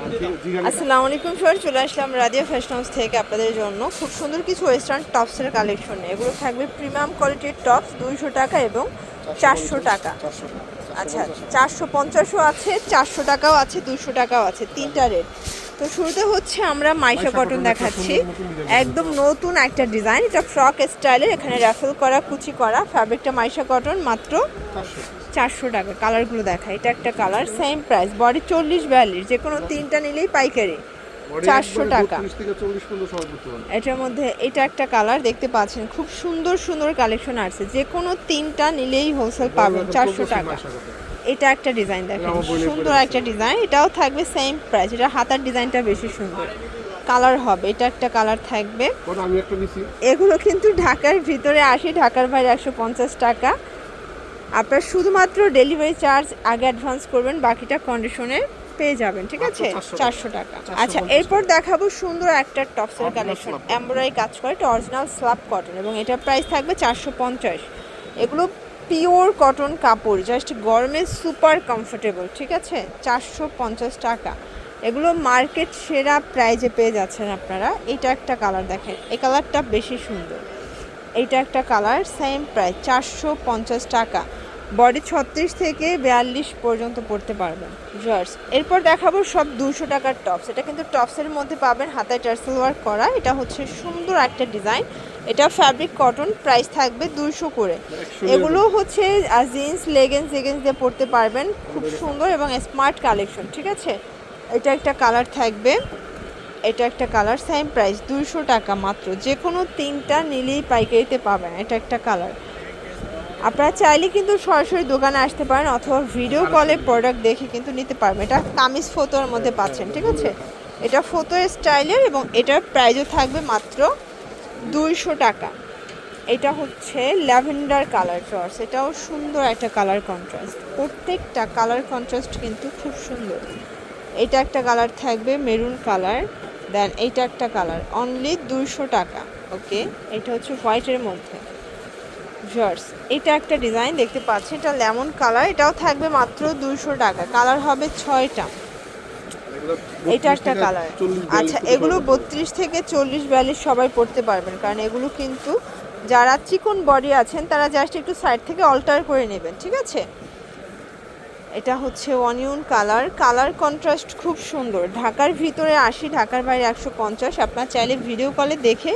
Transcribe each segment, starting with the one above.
আসসালামু আলাইকুম স্যার, চলে আসলাম রাদিয়া ফ্যাশন হাউস থেকে আপনাদের জন্য খুব সুন্দর কিছু ওয়েস্টার্ন টপসের কালেকশন। এগুলো থাকবে প্রিমিয়াম কোয়ালিটির টপস 200 টাকা এবং 400 টাকা। আচ্ছা, 450ও আছে, 400 টাকাও আছে, 200 টাকাও আছে, তিনটা রেট। তো শুরুতে হচ্ছে আমরা মাইশা কটন দেখাচ্ছি, একদম নতুন একটা ডিজাইন। এটা ফ্রক স্টাইলের, এখানে র্যাফেল করা, কুচি করা, ফ্যাব্রিকটা মাইশা কটন, মাত্র 400 টাকা। কালারগুলো দেখা, এটা একটা কালার, সেম প্রাইস, বডি 40-42, যে কোনো তিনটা নিলেই পাইকারি 400 টাকা। এটার মধ্যে এটা একটা কালার দেখতে পাচ্ছেন, খুব সুন্দর সুন্দর কালেকশন আছে, যে কোনো তিনটা নিলেই হোলসেল পাবেন 400 টাকা। এটা একটা ডিজাইন দেখেন, সুন্দর একটা ডিজাইন, এটাও থাকবে সেম প্রাইস। এটা হাতার ডিজাইনটা বেশি সুন্দর, কালার হবে। এটা একটা কালার থাকবে। এগুলো কিন্তু ঢাকার ভিতরে 80, ঢাকার বাইরে 150 টাকা। আপনার শুধুমাত্র ডেলিভারি চার্জ আগে অ্যাডভান্স করবেন, বাকিটা কন্ডিশনে পেয়ে যাবেন, ঠিক আছে? 400 টাকা। আচ্ছা, এরপর দেখাবো সুন্দর একটা টপসের কালেকশন, এমব্রয়ডারি কাজ করে, এটা অরিজিনাল স্ল্যাব কটন এবং এটার প্রাইস থাকবে 450। এগুলো পিওর কটন কাপড়, জাস্ট গরমে সুপার কমফোর্টেবল, ঠিক আছে? 450 টাকা। এগুলো মার্কেট সেরা প্রাইজে পেয়ে যাচ্ছেন আপনারা। এটা একটা কালার দেখেন, এই কালারটা বেশি সুন্দর। এইটা একটা কালার, সেম প্রাইস 450 টাকা। বডি 36 থেকে 42 পর্যন্ত পড়তে পারবেন জার্স। এরপর দেখাবো সব 200 টাকার টপস। এটা কিন্তু টপসের মধ্যে পাবেন হাতায় টার্সেল ওয়ার্ক করা। এটা হচ্ছে সুন্দর একটা ডিজাইন, এটা ফ্যাব্রিক কটন, প্রাইস থাকবে 200 করে। এগুলো হচ্ছে জিন্স, লেগিংস দিয়ে পড়তে পারবেন, খুব সুন্দর এবং স্মার্ট কালেকশন, ঠিক আছে? এটা একটা কালার থাকবে, এটা একটা কালার, সেম প্রাইস 200 টাকা মাত্র, যে কোনো তিনটা নিলেই পাইকারিতে পাবেন। এটা একটা কালার। আপনারা চাইলে কিন্তু সরাসরি দোকানে আসতে পারেন অথবা ভিডিও কলে প্রোডাক্ট দেখে কিন্তু নিতে পারবেন। এটা কামিজ ফটোর মধ্যে পাচ্ছেন, ঠিক আছে? এটা ফটো স্টাইলের এবং এটার প্রাইসও থাকবে মাত্র 200 টাকা। এটা হচ্ছে ল্যাভেন্ডার কালার চয়েস, এটাও সুন্দর একটা কালার কন্ট্রাস্ট, প্রত্যেকটা কালার কন্ট্রাস্ট কিন্তু খুব সুন্দর। এটা একটা কালার থাকবে মেরুন কালার, দেন এইটা একটা কালার, অনলি 200 টাকা। ওকে, এটা হচ্ছে হোয়াইটের মধ্যে জার্স। এটা একটা ডিজাইন দেখতে পাচ্ছি, এটা লেমন কালার, এটাও থাকবে মাত্র 200 টাকা। কালার হবে 6টা। এটা একটা কালার। আচ্ছা, এগুলো 32 থেকে 40-42 সবাই পড়তে পারবেন, কারণ এগুলো কিন্তু যারা চিকন বডি আছেন তারা জাস্ট একটু সাইড থেকে অল্টার করে নেবেন, ঠিক আছে? এটা হচ্ছে অনিয়ন কালার, কালার কন্ট্রাস্ট খুব সুন্দর। ঢাকার ভিতরে 80, ঢাকার বাইরে 150। আপনার চাইলে ভিডিও কলে দেখে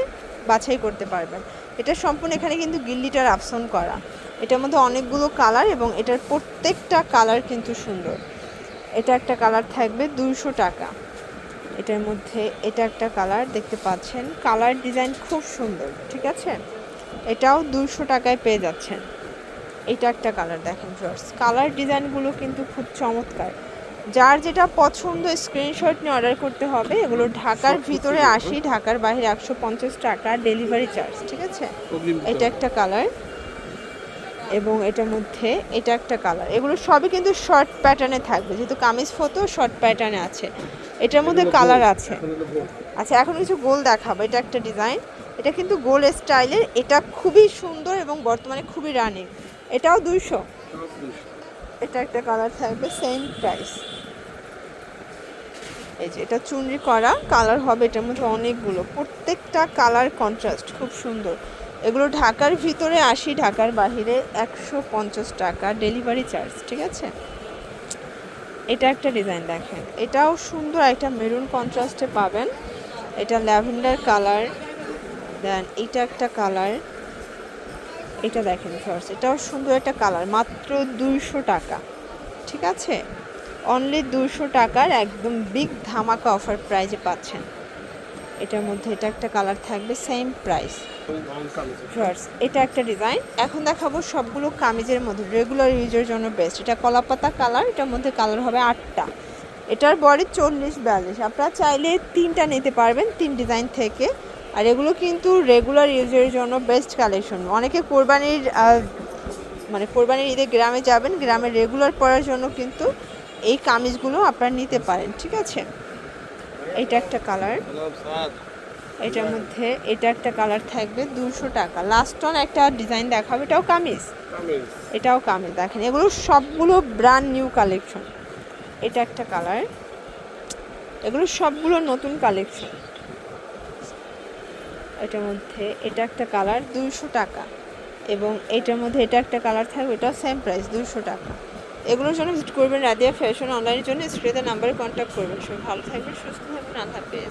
বাছাই করতে পারবেন। এটা সম্পূর্ণ এখানে কিন্তু গিল্লিটার আপসন করা। এটার মধ্যে অনেকগুলো কালার এবং এটার প্রত্যেকটা কালার কিন্তু সুন্দর। এটা একটা কালার থাকবে 200 টাকা। এটার মধ্যে এটা একটা কালার দেখতে পাচ্ছেন, কালার ডিজাইন খুব সুন্দর, ঠিক আছে? এটাও 200 টাকায় পেয়ে যাচ্ছেন। এটা একটা কালার দেখেন ফ্রেন্ডস, কালার ডিজাইনগুলো কিন্তু খুব চমৎকার। যার যেটা পছন্দ স্ক্রিনশট নিয়ে অর্ডার করতে হবে। এগুলো ঢাকার ভিতরে 80, ঢাকার বাইরে 150 টাকা ডেলিভারি চার্জ, ঠিক আছে? এটা একটা কালার এবং এটার মধ্যে এটা একটা কালার। এগুলো সবই কিন্তু শর্ট প্যাটার্নে থাকবে, যেহেতু কামিজ ফটো শর্ট প্যাটার্নে আছে। এটার মধ্যে কালার আছে। আচ্ছা, এখন কিছু গোল দেখাবো। এটা একটা ডিজাইন, এটা কিন্তু গোল স্টাইলের, এটা খুবই সুন্দর এবং বর্তমানে খুবই রানিং। এটাও 200। এটা একটা কালার থাকবে, সেম প্রাইস। এই যে এটা চুনরি করা কালার হবে, এটার মধ্যে অনেকগুলো, প্রত্যেকটা কালার কন্ট্রাস্ট খুব সুন্দর। এগুলো ঢাকার ভিতরে 80, ঢাকার বাহিরে 150 টাকা ডেলিভারি চার্জ, ঠিক আছে? এটা একটা ডিজাইন দেখেন, এটাও সুন্দর, একটা মেরুন কন্ট্রাস্টে পাবেন। এটা ল্যাভেন্ডার কালার, দেন এটা একটা কালার, এটা দেখেন ফার্স্ট, এটাও সুন্দর একটা কালার, মাত্র 200 টাকা, ঠিক আছে? অনলি 200 টাকার একদম বিগ ধামাকা অফার প্রাইজে পাচ্ছেন। এটার মধ্যে এটা একটা কালার থাকবে, সেম প্রাইস ফার্স্ট। এটা একটা ডিজাইন। এখন দেখাবো সবগুলো কামিজের মধ্যে রেগুলার ইউজের জন্য বেস্ট। এটা কলাপাতা কালার, এটার মধ্যে কালার হবে 8টা। এটার বডি 40-42। আপনারা চাইলে 3টা নিতে পারবেন 3 ডিজাইন থেকে। আর এগুলো কিন্তু রেগুলার ইউজের জন্য বেস্ট কালেকশন। অনেকে কোরবানির ঈদে গ্রামে যাবেন, গ্রামে রেগুলার পরার জন্য কিন্তু এই কামিজগুলো আপনারা নিতে পারেন, ঠিক আছে? এটা একটা কালার, এটার মধ্যে এটা একটা কালার থাকবে 200 টাকা। লাস্ট অন একটা ডিজাইন দেখাবো, এটাও কামিজ, এটাও কামিজ দেখেন, এগুলো সবগুলো ব্র্যান্ড নিউ কালেকশন। এটা একটা কালার, এগুলো সবগুলো নতুন কালেকশন। এটার মধ্যে এটা একটা কালার 200 টাকা, এবং এটার মধ্যে এটা একটা কালার থাকবে, এটাও সেম প্রাইস 200 টাকা। এগুলোর জন্য ভিজিট করবেন রাদিয়া ফ্যাশন। অনলাইনের জন্য স্ক্রিনে নাম্বারে কন্ট্যাক্ট করবেন। সবাই ভালো থাকবেন, সুস্থ থাকবেন, আল্লাহ হাফেজ।